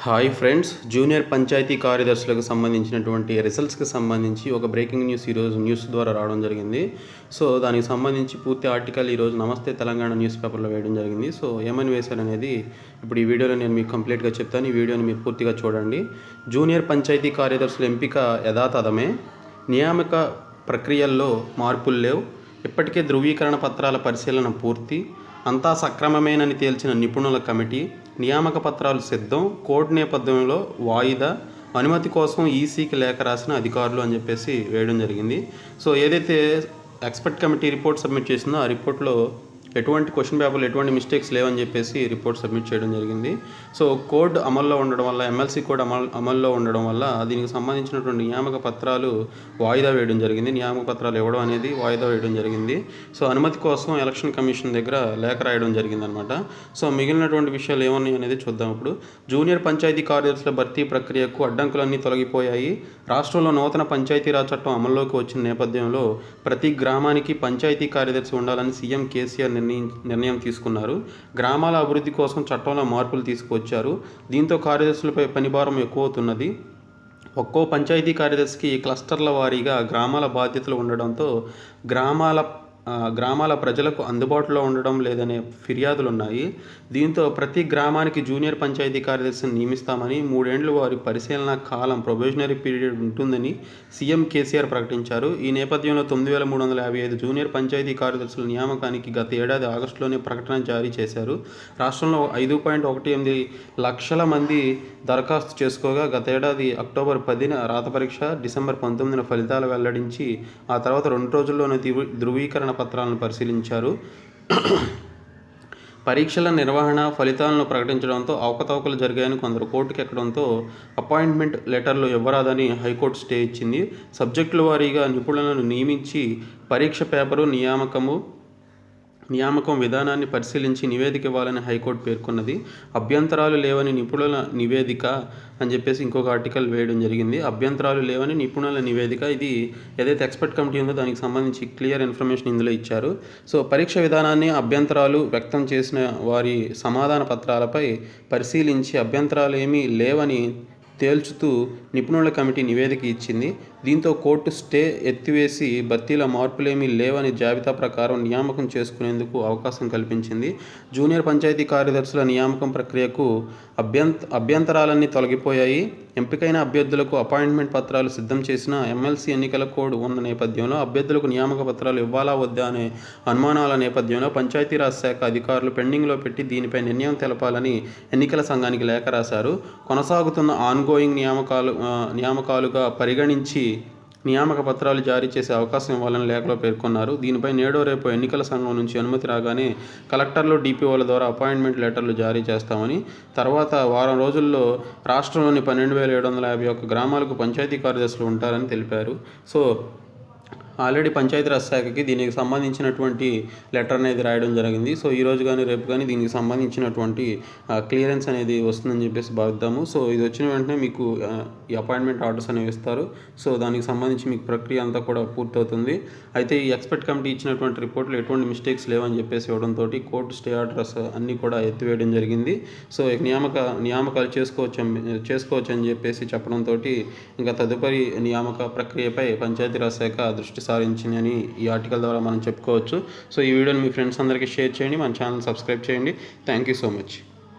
Hi friends, junior panchayat కార్యదర్శులకు సంబంధించినటువంటి రిజల్ట్స్కి సంబంధించి ఒక బ్రేకింగ్ న్యూస్ ఈరోజు న్యూస్ ద్వారా రావడం జరిగింది. సో దానికి సంబంధించి పూర్తి ఆర్టికల్ ఈరోజు నమస్తే తెలంగాణ న్యూస్ పేపర్లో వేయడం జరిగింది. సో ఏమని వేశారనేది ఇప్పుడు ఈ వీడియోలో నేను మీకు కంప్లీట్గా చెప్తాను. ఈ వీడియోని మీరు పూర్తిగా చూడండి. జూనియర్ పంచాయతీ కార్యదర్శుల ఎంపిక యథాతథమే, నియామక ప్రక్రియల్లో మార్పులు లేవు, ఇప్పటికే ధృవీకరణ పత్రాల పరిశీలన పూర్తి, అంతా సక్రమమేనని తేల్చిన నిపుణుల కమిటీ, నియామక పత్రాలు సిద్ధం, కోర్టు నేపథ్యంలో వాయిదా, అనుమతి కోసం ఈసీకి లేఖ రాసిన అధికారులు అని చెప్పేసి వేయడం జరిగింది. సో ఏదైతే ఎక్స్పర్ట్ కమిటీ రిపోర్ట్ సబ్మిట్ చేసిందో ఆ రిపోర్ట్లో ఎటువంటి క్వశ్చన్ పేపర్లో ఎటువంటి మిస్టేక్స్ లేవని చెప్పేసి రిపోర్ట్ సబ్మిట్ చేయడం జరిగింది. సో కోడ్ అమల్లో ఉండడం వల్ల, ఎమ్మెల్సీ కోడ్ అమల్లో ఉండడం వల్ల దీనికి సంబంధించినటువంటి నియామక పత్రాలు వాయిదా వేయడం జరిగింది. నియామక పత్రాలు ఇవ్వడం అనేది వాయిదా వేయడం జరిగింది. సో అనుమతి కోసం ఎలక్షన్ కమిషన్ దగ్గర లేఖ రాయడం జరిగింది అనమాట. సో మిగిలినటువంటి విషయాలు ఏమన్నాయి అనేది చూద్దాం. ఇప్పుడు జూనియర్ పంచాయతీ కార్యదర్శుల భర్తీ ప్రక్రియకు అడ్డంకులన్నీ తొలగిపోయాయి. రాష్ట్రంలో నూతన పంచాయతీరాజ్ చట్టం అమల్లోకి వచ్చిన నేపథ్యంలో ప్రతి గ్రామానికి పంచాయతీ కార్యదర్శి ఉండాలని సీఎం కేసీఆర్ నిర్ణయం తీసుకున్నారు. గ్రామాల అభివృద్ధి కోసం చట్టంలో మార్పులు తీసుకువచ్చారు. దీంతో కార్యదర్శులపై పనిభారం ఎక్కువవుతున్నది. ఒక్కో పంచాయతీ కార్యదర్శికి క్లస్టర్ల వారీగా గ్రామాల బాధ్యతలు ఉండడంతో గ్రామాల ప్రజలకు అందుబాటులో ఉండడం లేదనే ఫిర్యాదులు ఉన్నాయి. దీంతో ప్రతి గ్రామానికి జూనియర్ పంచాయతీ కార్యదర్శిని నియమిస్తామని, 3 ఏళ్లు వారి పరిశీలన కాలం ప్రొబేషనరీ పీరియడ్ ఉంటుందని సీఎం కేసీఆర్ ప్రకటించారు. ఈ నేపథ్యంలో 9355 జూనియర్ పంచాయతీ కార్యదర్శుల నియామకానికి గత ఏడాది ఆగస్టులోనే ప్రకటన జారీ చేశారు. రాష్ట్రంలో 5.18 లక్షల మంది దరఖాస్తు చేసుకోగా గత ఏడాది అక్టోబర్ 10న రాత పరీక్ష, డిసెంబర్ 19న ఫలితాలు వెల్లడించి ఆ తర్వాత 2 రోజుల్లోనే ధృవీకరణ పత్రాలను పరిశీలించారు. పరీక్షల నిర్వహణ, ఫలితాలను ప్రకటించడంతో అవకతవకలు జరిగాయని కొందరు కోర్టుకు ఎక్కడంతో అపాయింట్మెంట్ లెటర్లు ఇవ్వరాదని హైకోర్టు స్టే ఇచ్చింది. సబ్జెక్టుల వారీగా నిపుణులను నియమించి పరీక్ష పేపరు, నియామకం విధానాన్ని పరిశీలించి నివేదిక ఇవ్వాలని హైకోర్టు పేర్కొన్నది. అభ్యంతరాలు లేవని నిపుణుల నివేదిక అని చెప్పేసి ఇంకొక ఆర్టికల్ వేయడం జరిగింది. అభ్యంతరాలు లేవని నిపుణుల నివేదిక, ఇది ఏదైతే ఎక్స్పర్ట్ కమిటీ ఉందో దానికి సంబంధించి క్లియర్ ఇన్ఫర్మేషన్ ఇందులో ఇచ్చారు. సో పరీక్ష విధానాన్ని, అభ్యంతరాలు వ్యక్తం చేసిన వారి సమాధాన పత్రాలపై పరిశీలించి అభ్యంతరాలు ఏమీ లేవని తేల్చుతూ నిపుణుల కమిటీ నివేదిక ఇచ్చింది. దీంతో కోర్టు స్టే ఎత్తివేసి భర్తీలో మార్పులేమీ లేవని జాబితా ప్రకారం నియామకం చేసుకునేందుకు అవకాశం కల్పించింది. జూనియర్ పంచాయతీ కార్యదర్శుల నియామకం ప్రక్రియకు అభ్యంతరాలన్నీ తొలగిపోయాయి. ఎంపికైన అభ్యర్థులకు అపాయింట్మెంట్ పత్రాలు సిద్ధం చేసిన ఎమ్మెల్సీ ఎన్నికల కోడ్ ఉన్న నేపథ్యంలో అభ్యర్థులకు నియామక పత్రాలు ఇవ్వాలా వద్దా అనే అనుమానాల నేపథ్యంలో పంచాయతీరాజ్ శాఖ అధికారులు పెండింగ్లో పెట్టి దీనిపై నిర్ణయం తెలపాలని ఎన్నికల సంఘానికి లేఖ రాశారు. కొనసాగుతున్న ఆన్గోయింగ్ నియామకాలుగా పరిగణించి నియామక పత్రాలు జారీ చేసే అవకాశం ఇవ్వాలని లేఖలో పేర్కొన్నారు. దీనిపై నేడో రేపో ఎన్నికల సంఘం నుంచి అనుమతి రాగానే కలెక్టర్లు, డిపిఓల ద్వారా అపాయింట్మెంట్ లెటర్లు జారీ చేస్తామని, తర్వాత వారం రోజుల్లో రాష్ట్రంలోని 12,751 గ్రామాలకు పంచాయతీ కార్యదర్శులు ఉంటారని తెలిపారు. సో ఆల్రెడీ పంచాయతీరాజ్ శాఖకి దీనికి సంబంధించినటువంటి లెటర్ అనేది రాయడం జరిగింది. సో ఈరోజు కానీ రేపు కానీ దీనికి సంబంధించినటువంటి క్లియరెన్స్ అనేది వస్తుందని చెప్పేసి భావిద్దాము. సో ఇది వచ్చిన వెంటనే మీకు ఈ అపాయింట్మెంట్ ఆర్డర్స్ అనేవి ఇస్తారు. సో దానికి సంబంధించి మీకు ప్రక్రియ అంతా కూడా పూర్తవుతుంది. అయితే ఈ ఎక్స్పర్ట్ కమిటీ ఇచ్చినటువంటి రిపోర్ట్లో ఎటువంటి మిస్టేక్స్ లేవని చెప్పేసి ఇవ్వడంతో కోర్టు స్టే ఆర్డర్స్ అన్నీ కూడా ఎత్తివేయడం జరిగింది. సో నియామకాలు చేసుకోవచ్చు అని చెప్పేసి చెప్పడంతో ఇంకా తదుపరి నియామక ప్రక్రియపై పంచాయతీరాజ్ శాఖ దృష్టి సారించిందని ఈ ఆర్టికల్ ద్వారా మనం చెప్పుకోవచ్చు. సో ఈ వీడియోని మీ ఫ్రెండ్స్ అందరికీ షేర్ చేయండి, మన ఛానల్ సబ్స్క్రైబ్ చేయండి. Thank you so much.